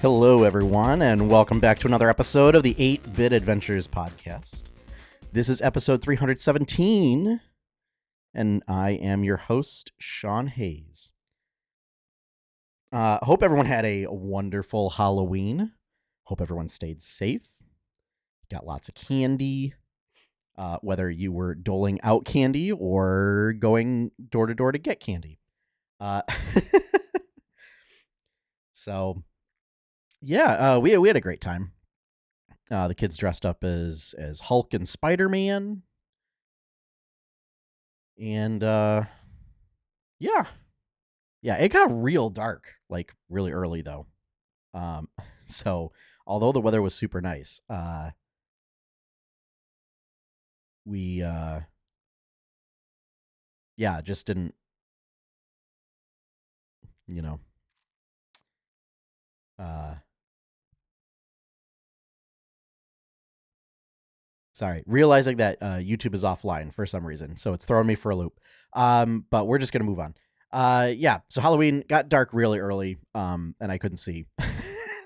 Hello, everyone, and welcome back to another episode of the 8-Bit Adventures podcast. This is episode 317, and I am your host, Sean Hayes. Hope everyone had a wonderful Halloween. Hope everyone stayed safe. Got lots of candy. Whether you were doling out candy or going door to door to get candy. So, yeah, we had a great time. The kids dressed up as Hulk and Spider-Man. And, yeah, it got real dark, like, really early, though. So, although the weather was super nice, we, just didn't, sorry, realizing that YouTube is offline for some reason, so it's throwing me for a loop. But we're just gonna move on. So Halloween got dark really early, and I couldn't see,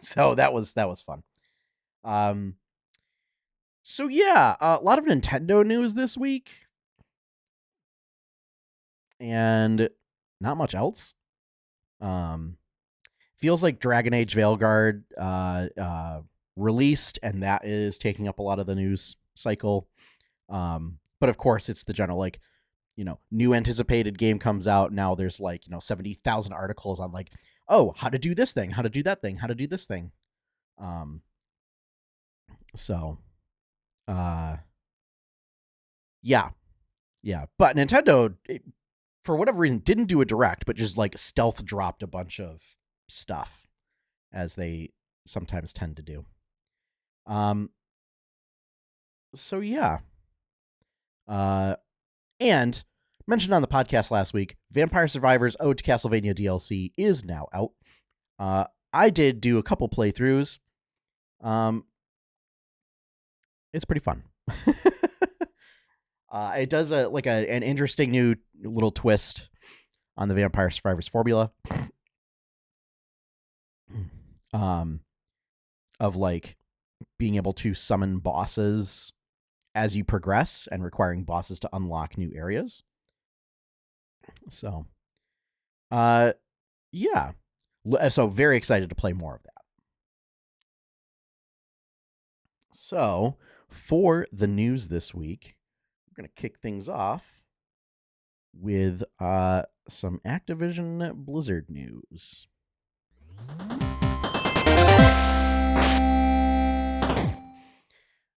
so that was fun. So yeah, a lot of Nintendo news this week, and not much else. Feels like Dragon Age Veilguard released, and that is taking up a lot of the news cycle. But of course, it's the general, like, new anticipated game comes out. Now there's 70,000 articles on oh, how to do this thing, how to do that thing, how to do this thing. Yeah. But Nintendo, for whatever reason, didn't do a direct, but just stealth dropped a bunch of stuff, as they sometimes tend to do. So yeah. And mentioned on the podcast last week, Vampire Survivors Ode to Castlevania DLC is now out. I did do a couple playthroughs. It's pretty fun. It does an interesting new little twist on the Vampire Survivors formula. Of being able to summon bosses as you progress and requiring bosses to unlock new areas. So, yeah. So very excited to play more of that. So, for the news this week, we're going to kick things off with some Activision Blizzard news.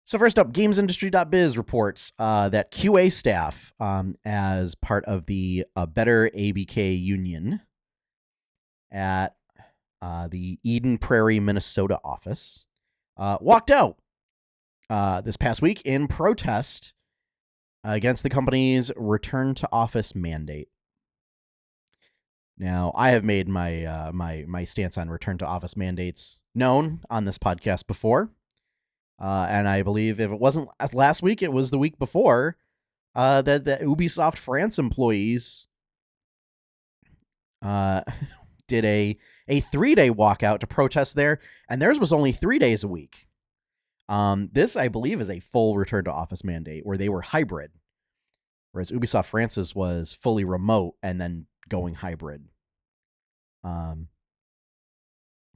So first up, Gamesindustry.biz reports that QA staff, as part of the Better ABK union at the Eden Prairie, Minnesota office, walked out this past week in protest against the company's return to office mandate. Now, I have made my my stance on return to office mandates known on this podcast before. And I believe if it wasn't last week, it was the week before, that the Ubisoft France employees did a 3-day walkout to protest there, and theirs was only 3 days a week. This, I believe, is a full return to office mandate where they were hybrid, whereas Ubisoft France's was fully remote and then going hybrid.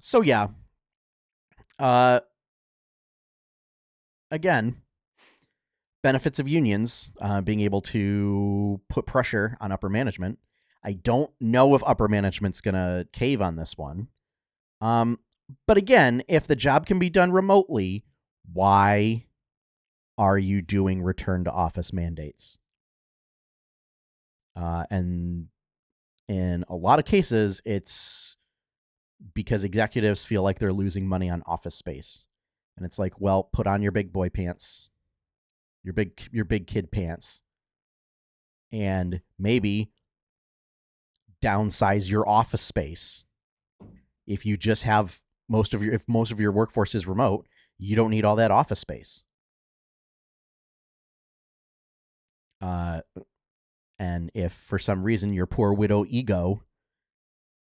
So yeah. Again, benefits of unions, being able to put pressure on upper management. I don't know if upper management's going to cave on this one. But again, if the job can be done remotely, why are you doing return to office mandates? And in a lot of cases, it's because executives feel like they're losing money on office space. And it's like, well, put on your big boy pants, your big kid pants, and maybe downsize your office space. If you just have most of your workforce is remote, you don't need all that office space. And if for some reason your poor widow ego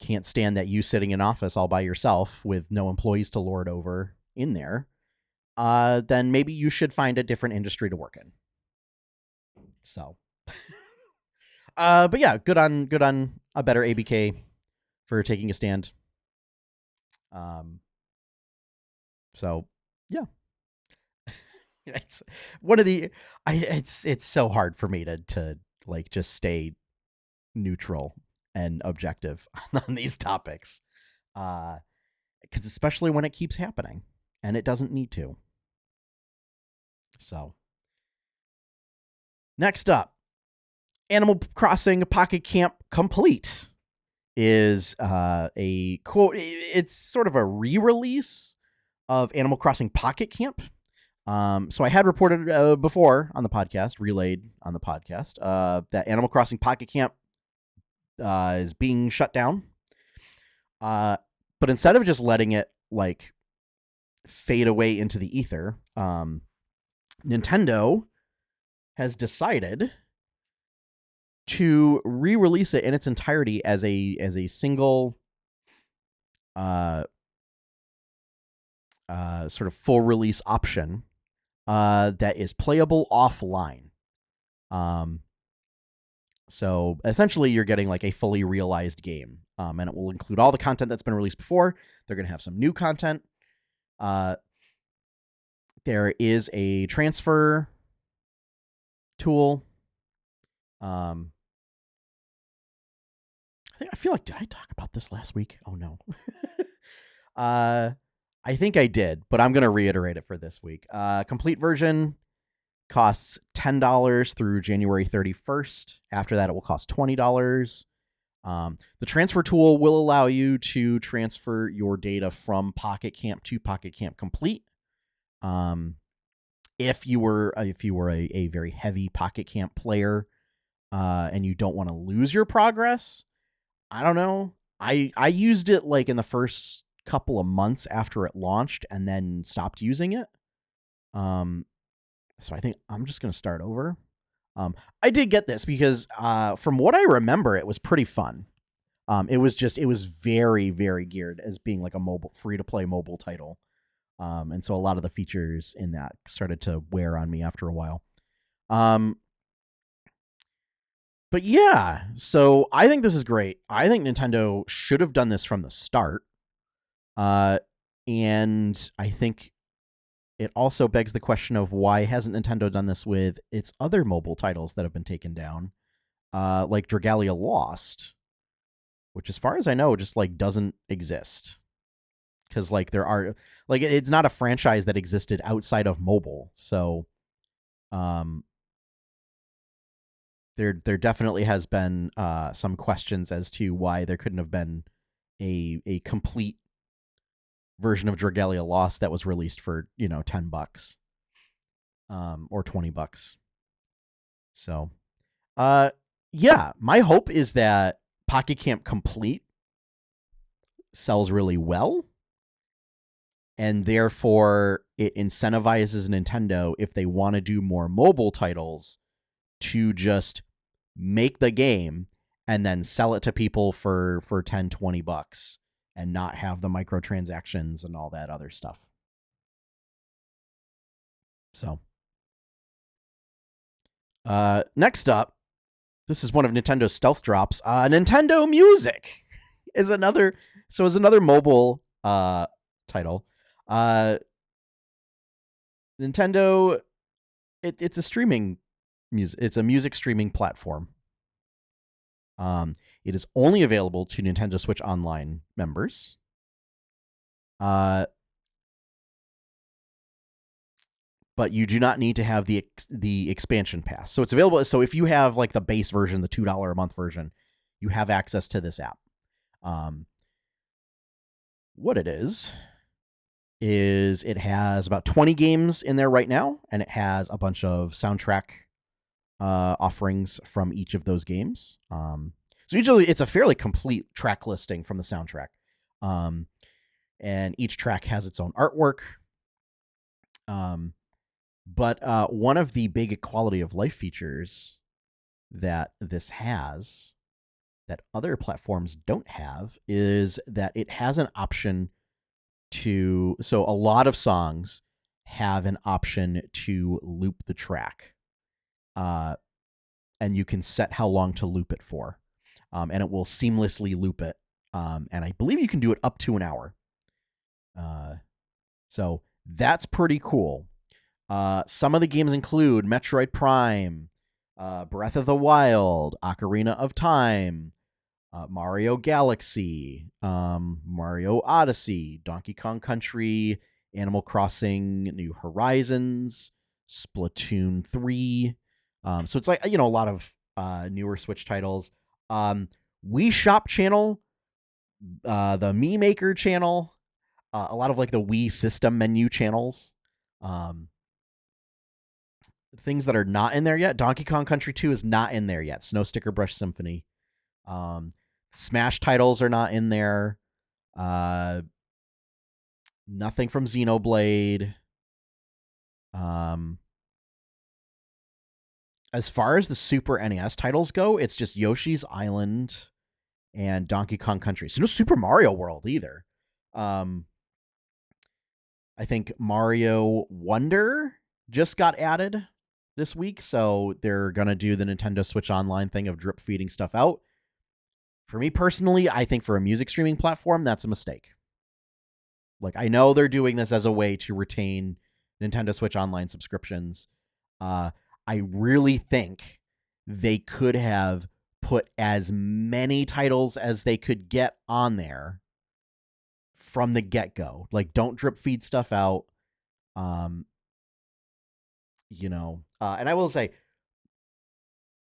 can't stand that you sitting in office all by yourself with no employees to lord over in there, then maybe you should find a different industry to work in. So, but yeah, good on a better ABK for taking a stand. So yeah, it's one of the it's so hard for me to like just stay neutral and objective on these topics, because especially when it keeps happening and it doesn't need to. So next up, Animal Crossing Pocket Camp Complete is a quote. It's sort of a re-release of Animal Crossing Pocket Camp. So I had reported before on the podcast, relayed on the podcast, that Animal Crossing Pocket Camp is being shut down. But instead of just letting it like fade away into the ether, Nintendo has decided to re-release it in its entirety as a single sort of full release option that is playable offline. So essentially you're getting like a fully realized game, and it will include all the content that's been released before. They're going to have some new content. There is a transfer tool. I feel like, did I talk about this last week? Oh no. I think I did, but I'm going to reiterate it for this week. Complete version costs $10 through January 31st. After that, it will cost $20. The transfer tool will allow you to transfer your data from Pocket Camp to Pocket Camp Complete. If you were a very heavy Pocket Camp player, and you don't want to lose your progress, I don't know. I used it like in the first couple of months after it launched and then stopped using it. So I think I'm just going to start over. I did get this because from what I remember, it was pretty fun. It was very, very geared as being like a mobile free-to-play mobile title. And so a lot of the features in that started to wear on me after a while. But yeah, so I think this is great. I think Nintendo should have done this from the start. And I think it also begs the question of why hasn't Nintendo done this with its other mobile titles that have been taken down, like Dragalia Lost, which as far as I know, just like doesn't exist. Because like there are like it's not a franchise that existed outside of mobile. So there definitely has been some questions as to why there couldn't have been a complete version of Dragalia Lost that was released for, $10 or $20. So yeah, my hope is that Pocket Camp Complete sells really well, and therefore it incentivizes Nintendo, if they want to do more mobile titles, to just make the game and then sell it to people for $10-$20 and not have the microtransactions and all that other stuff. So next up, this is one of Nintendo's stealth drops. Nintendo Music is another mobile title. Nintendo, it's a streaming music. It's a music streaming platform. It is only available to Nintendo Switch Online members. But you do not need to have the expansion pass. So it's available. So if you have like the base version, the $2 a month version, you have access to this app. What it is it has about 20 games in there right now, and it has a bunch of soundtrack offerings from each of those games. So usually it's a fairly complete track listing from the soundtrack. And each track has its own artwork. But one of the big quality of life features that this has that other platforms don't have is that it has an option to, so a lot of songs have an option to loop the track. And you can set how long to loop it for. And it will seamlessly loop it. And I believe you can do it up to an hour. So that's pretty cool. Some of the games include Metroid Prime, Breath of the Wild, Ocarina of Time, Mario Galaxy, Mario Odyssey, Donkey Kong Country, Animal Crossing New Horizons, Splatoon 3. So it's like, a lot of newer Switch titles. Wii Shop channel, the Mii Maker channel, a lot of like the Wii system menu channels. Things that are not in there yet. Donkey Kong Country 2 is not in there yet. Snow Sticker Brush Symphony. Smash titles are not in there. Nothing from Xenoblade. As far as the Super NES titles go, it's just Yoshi's Island and Donkey Kong Country. So no Super Mario World either. I think Mario Wonder just got added this week, so they're going to do the Nintendo Switch Online thing of drip feeding stuff out. For me personally, I think for a music streaming platform, that's a mistake. Like, I know they're doing this as a way to retain Nintendo Switch Online subscriptions. I really think they could have put as many titles as they could get on there from the get-go. Like, don't drip feed stuff out. And I will say,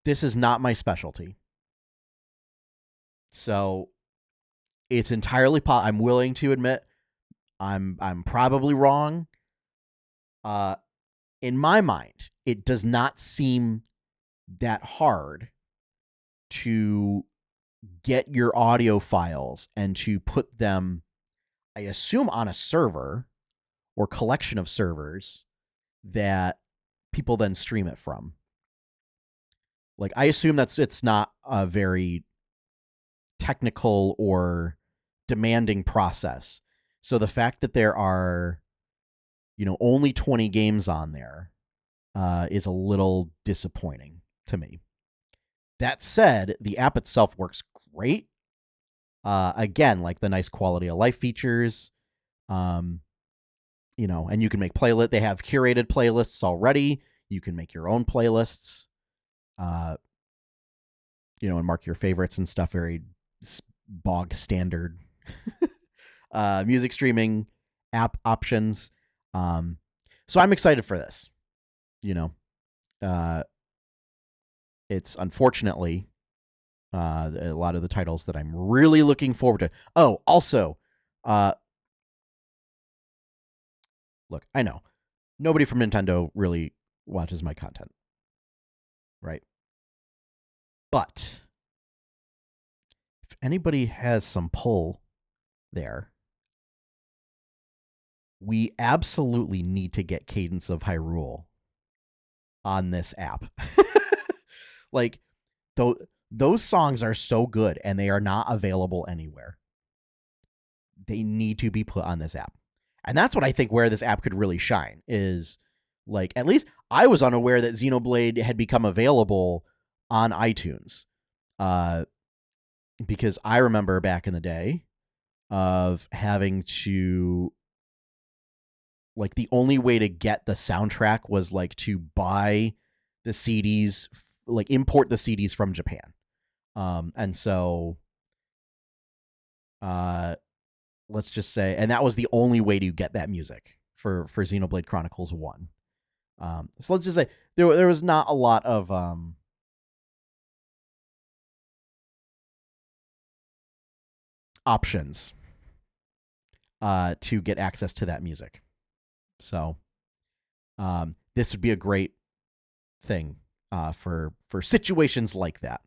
this is not my specialty. So it's entirely I'm willing to admit I'm probably wrong. In my mind, it does not seem that hard to get your audio files and to put them, I assume, on a server or collection of servers that people then stream it from. Like, I assume it's not a very technical or demanding process. So the fact that there are, only 20 games on there is a little disappointing to me. That said, the app itself works great. Again, like the nice quality of life features, and you can make playlists. They have curated playlists already. You can make your own playlists, and mark your favorites and stuff. Very bog standard music streaming app options. So I'm excited for this. It's unfortunately a lot of the titles that I'm really looking forward to. Oh, also, look, I know nobody from Nintendo really watches my content, right? But if anybody has some pull there, we absolutely need to get Cadence of Hyrule on this app. Like, those songs are so good and they are not available anywhere. They need to be put on this app. And that's what I think where this app could really shine is, like, at least I was unaware that Xenoblade had become available on iTunes. Because I remember back in the day of having to, like, the only way to get the soundtrack was, like, to buy the CDs, like, import the CDs from Japan. And so, let's just say, and that was the only way to get that music for Xenoblade Chronicles 1. So let's just say there was not a lot of options to get access to that music. So this would be a great thing for situations like that.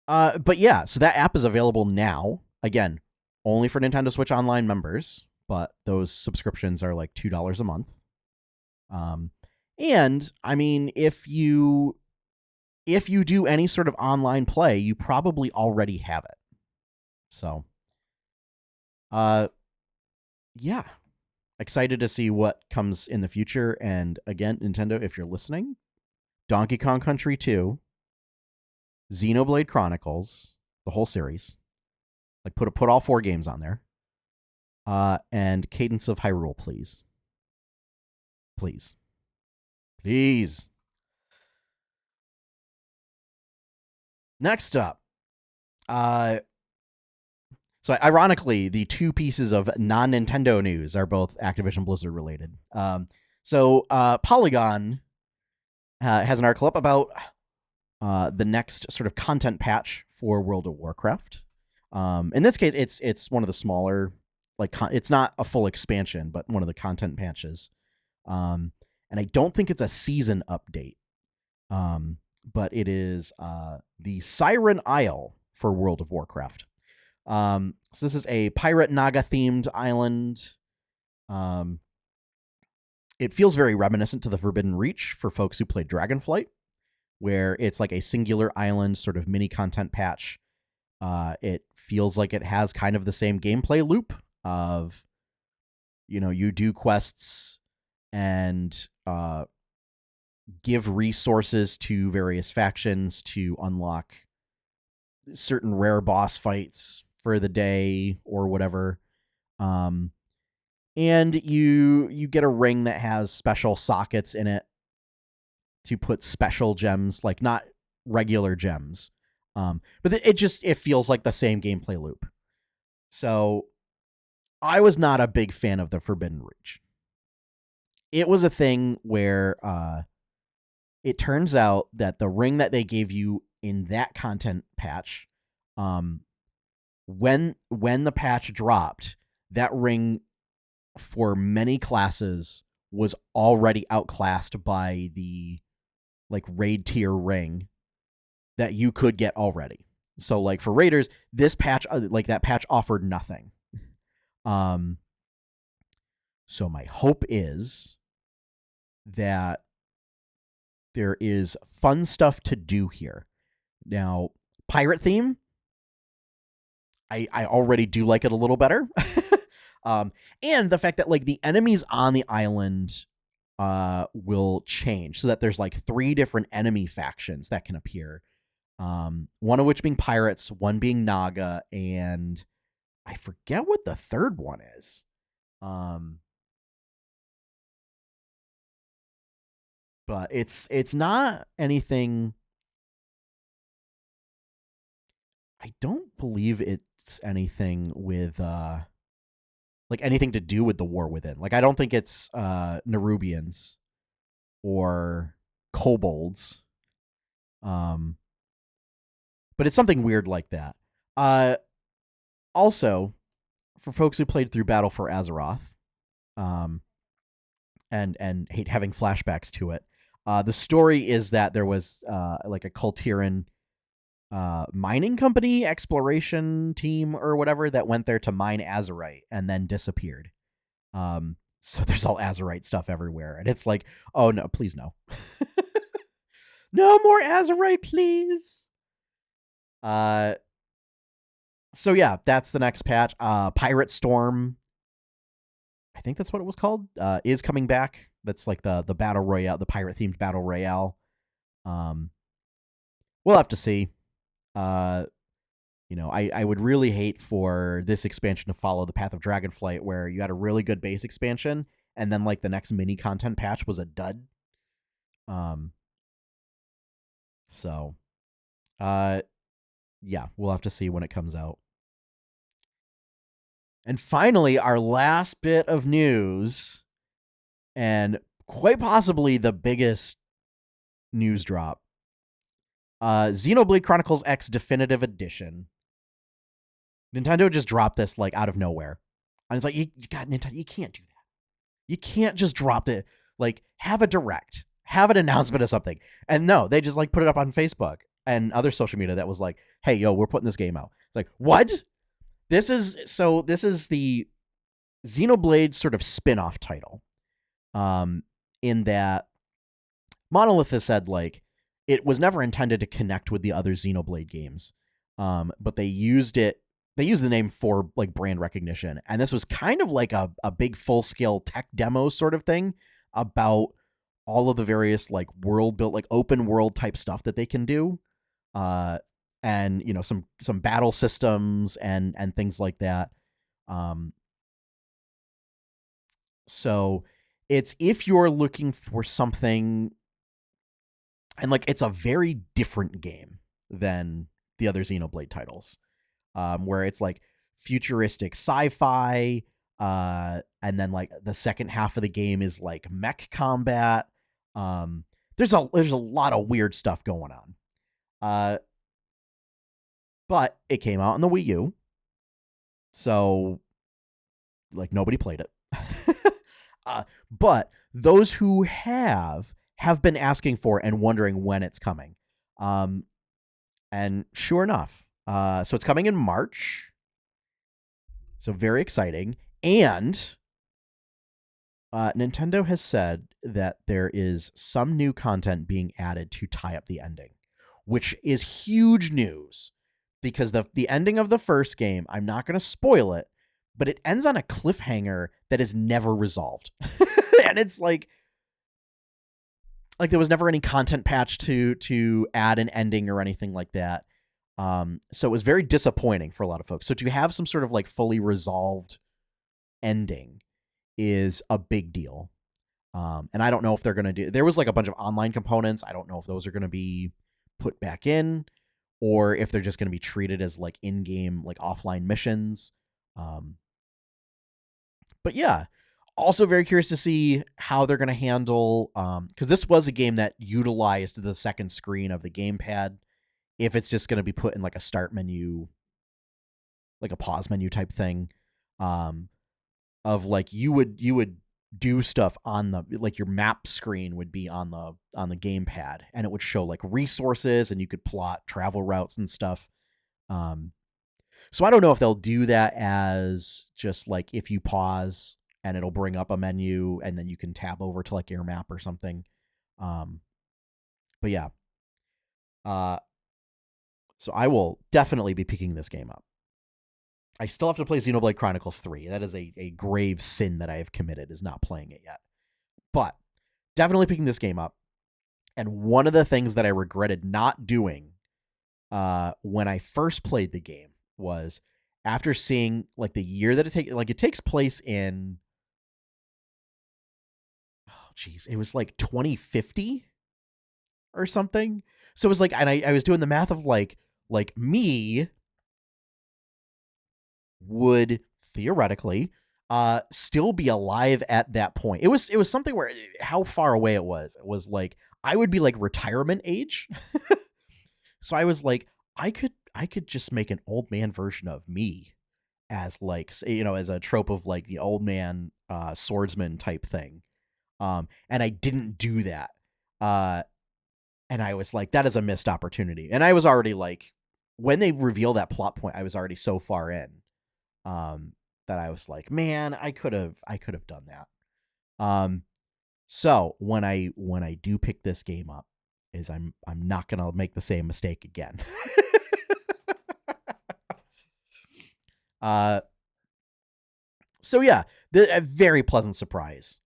But yeah, so that app is available now. Again, only for Nintendo Switch Online members, but those subscriptions are like $2 a month. And I mean, if you if you do any sort of online play, you probably already have it. So, yeah. Excited to see what comes in the future. And again, Nintendo, if you're listening, Donkey Kong Country 2, Xenoblade Chronicles, the whole series. Like put all 4 games on there. And Cadence of Hyrule, please. Please. Please. Next up. So ironically, the 2 pieces of non-Nintendo news are both Activision Blizzard related. So Polygon has an article up about the next sort of content patch for World of Warcraft. In this case, it's one of the smaller, like it's not a full expansion, but one of the content patches. And I don't think it's a season update, but it is the Siren Isle for World of Warcraft. So this is a pirate naga-themed island. It feels very reminiscent to the Forbidden Reach for folks who played Dragonflight, where it's like a singular island sort of mini content patch. It feels like it has kind of the same gameplay loop of, you do quests and give resources to various factions to unlock certain rare boss fights for the day or whatever. And you get a ring that has special sockets in it to put special gems, like not regular gems. But it feels like the same gameplay loop. So I was not a big fan of the Forbidden Reach. It was a thing where it turns out that the ring that they gave you in that content patch, when the patch dropped, that ring for many classes was already outclassed by the like raid tier ring that you could get already. So like for raiders, this patch, like that patch offered nothing. So my hope is that there is fun stuff to do here. Now, pirate theme, I already do like it a little better. And the fact that like the enemies on the island will change, so that there's like 3 different enemy factions that can appear. One of which being pirates, one being Naga, and I forget what the third one is. But it's not anything. I don't believe it's anything with like anything to do with the War Within. Like I don't think it's Nerubians or kobolds. But it's something weird like that. Also, for folks who played through Battle for Azeroth, and hate having flashbacks to it, the story is that there was like a Kultiran mining company, exploration team, or whatever that went there to mine Azerite and then disappeared. So there's all Azerite stuff everywhere, and it's like, oh no, please no. No more Azerite, please. So yeah, that's the next patch. Pirate Storm, I think that's what it was called, is coming back. That's like the battle royale, the pirate themed battle royale. We'll have to see. I would really hate for this expansion to follow the path of Dragonflight, where you had a really good base expansion and then like the next mini content patch was a dud. So yeah, we'll have to see when it comes out. And finally, our last bit of news, and quite possibly the biggest news drop. Xenoblade Chronicles X Definitive Edition. Nintendo just dropped this like out of nowhere. And it's like, you got Nintendo, you can't do that. You can't just drop it. Like, have a direct. Have an announcement of something. And no, they just like put it up on Facebook and other social media that was like, hey, yo, we're putting this game out. It's like, what? This is the Xenoblade sort of spin-off title. In that Monolith has said, like, it was never intended to connect with the other Xenoblade games, but they used it. They used the name for like brand recognition, and this was kind of like a big full scale tech demo sort of thing about all of the various like world built, like open world type stuff that they can do, and some battle systems and things like that. So it's, if you're looking for something, and like it's a very different game than the other Xenoblade titles, where it's like futuristic sci-fi, and then like the second half of the game is like mech combat. There's a lot of weird stuff going on. But it came out on the Wii U, so like nobody played it. But those who have been asking for and wondering when it's coming. And sure enough, so it's coming in March. So very exciting. And Nintendo has said that there is some new content being added to tie up the ending, which is huge news, because the ending of the first game, I'm not going to spoil it, but it ends on a cliffhanger that is never resolved. And it's like there was never any content patch to add an ending or anything like that. So it was very disappointing for a lot of folks. So to have some sort of like fully resolved ending is a big deal. And I don't know if they're going to do, there was like a bunch of online components. I don't know if those are going to be put back in, or if they're just going to be treated as like in-game, like offline missions. But yeah, also very curious to see how they're going to handle, because this was a game that utilized the second screen of the gamepad. If it's just going to be put in like a start menu, like a pause menu type thing, of like you would do stuff on the, like your map screen would be on the gamepad, and it would show like resources, and you could plot travel routes and stuff. So I don't know if they'll do that as just like if you pause and it'll bring up a menu and then you can tab over to like your map or something. But yeah. So I will definitely be picking this game up. I still have to play Xenoblade Chronicles 3. That is a grave sin that I have committed, is not playing it yet. But definitely picking this game up. And one of the things that I regretted not doing when I first played the game was, after seeing like the year that it takes place in, it was like 2050 or something. So it was like, and I was doing the math of like me would theoretically still be alive at that point. It was something where, how far away it was like I would be like retirement age. So I was like, I could just make an old man version of me, as like, as a trope of like the old man swordsman type thing. And I didn't do that. And I was like, that is a missed opportunity. And I was already like, when they reveal that plot point, I was already so far in that I was like, man, I could have done that. So when I do pick this game up, is I'm not gonna make the same mistake again. So yeah, a very pleasant surprise.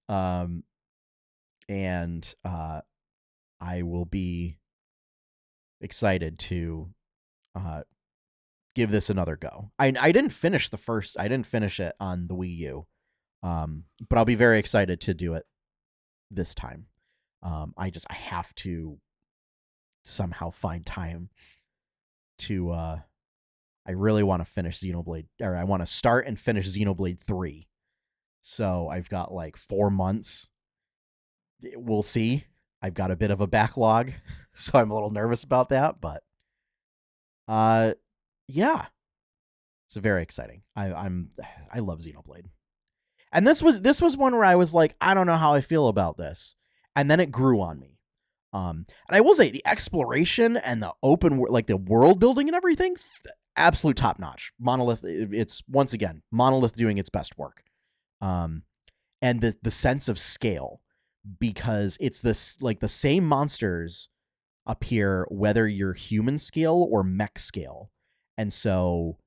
And I will be excited to give this another go. I didn't finish it on the Wii U, but I'll be very excited to do it this time. I have to somehow find time to I really want to finish Xenoblade, or I want to start and finish Xenoblade 3. So I've got like 4 months. We'll see. I've got a bit of a backlog, so I'm a little nervous about that, but yeah. It's very exciting. I love Xenoblade. And this was one where I was like, I don't know how I feel about this. And then it grew on me. And I will say, the exploration and the open, like the world building and everything, absolute top notch. Monolith, it's once again Monolith doing its best work. And the sense of scale, because it's this like the same monsters appear whether you're human scale or mech scale. And so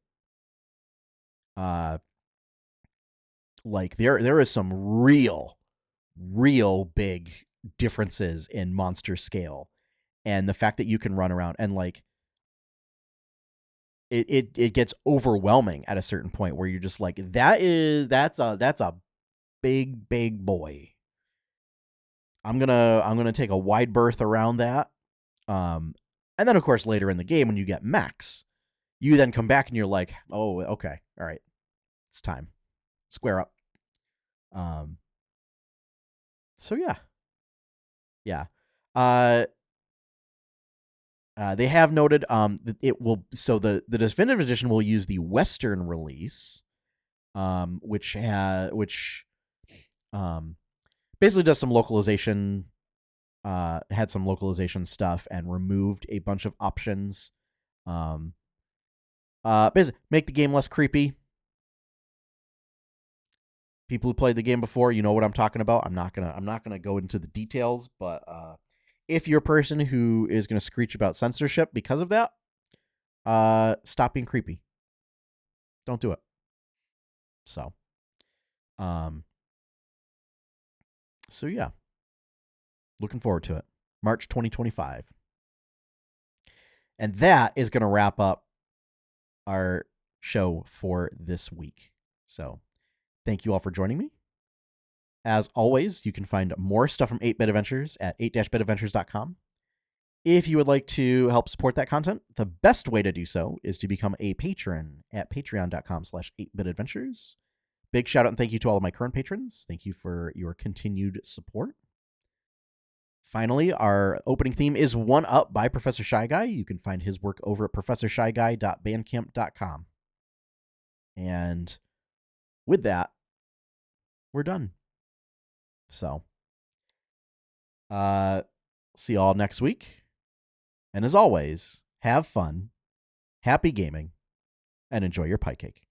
like there is some real big differences in monster scale, and the fact that you can run around and like it gets overwhelming at a certain point where you're just like, that's a big boy. I'm gonna take a wide berth around that. And then of course later in the game when you get mechs, you then come back and you're like, oh, okay, all right, it's time, square up. So yeah. They have noted that it will, so the definitive edition will use the Western release, which basically does some localization, had some localization stuff and removed a bunch of options. Basically make the game less creepy. People who played the game before, you know what I'm talking about. I'm not gonna go into the details, but if you're a person who is gonna screech about censorship because of that, stop being creepy. Don't do it. So yeah. Looking forward to it. March 2025. And that is going to wrap up our show for this week. So thank you all for joining me. As always, you can find more stuff from 8-Bit Adventures at 8-bitadventures.com. If you would like to help support that content, the best way to do so is to become a patron at patreon.com/8bitadventures. Big shout out and thank you to all of my current patrons. Thank you for your continued support. Finally, our opening theme is One Up by Professor Shy Guy. You can find his work over at professorshyguy.bandcamp.com. And with that, we're done. So, see you all next week. And as always, have fun, happy gaming, and enjoy your pie cake.